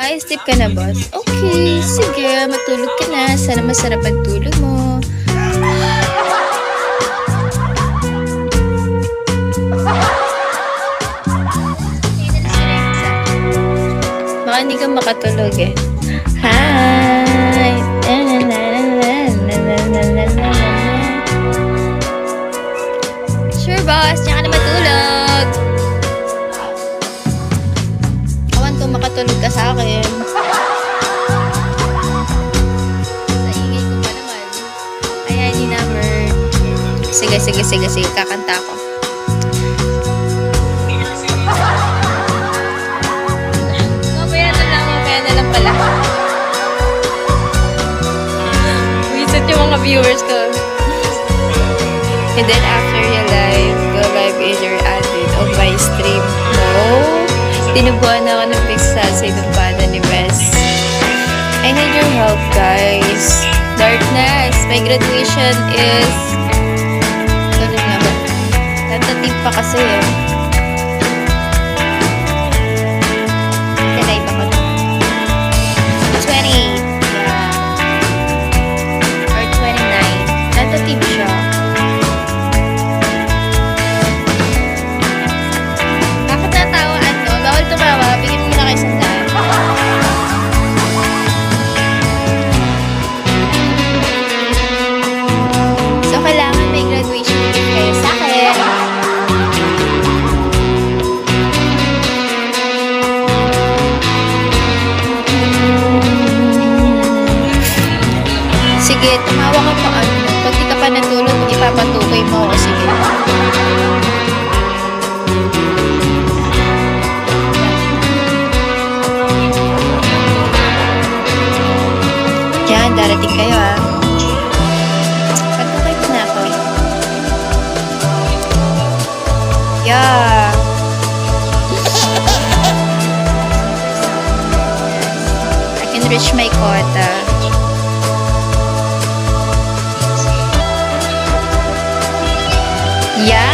Naka-sleep ka na, boss? Okay, sige. Matulog ka na. Sana masarap ang tulog mo. Baka hindi ka makatulog eh. Hi! Sure, boss. Diyan ka na matulog. Kawan kung makatulog ka sa akin. Sa ingay ko pa naman. Kaya hindi number. Sige. Kakanta ako. Mamaya na lang pala. Visit yung mga viewers ko. And then after your live, go live in your admin on my stream. No? Tinubuan ako ng pizza sa inumpana ni Bess. I need your help, guys. Darkness, my graduation is... Ano nga ba? Tatating pa kasi eh. Live ako na. 20. Yeah. Or 29. Tatating siya. Bakit natawaan no? Bawal tumawa. Bigyan mo na kayo sandaan. So, kailangan may graduation gift kayo sa akin. Sige, tumawa ka pa ano. Pag di ka pa natulog, ipapatukoy mo ako. Sige. Diyan, darating kayo ah. Patukoy ko na ako. Yeah. I can reach my quota. Yeah.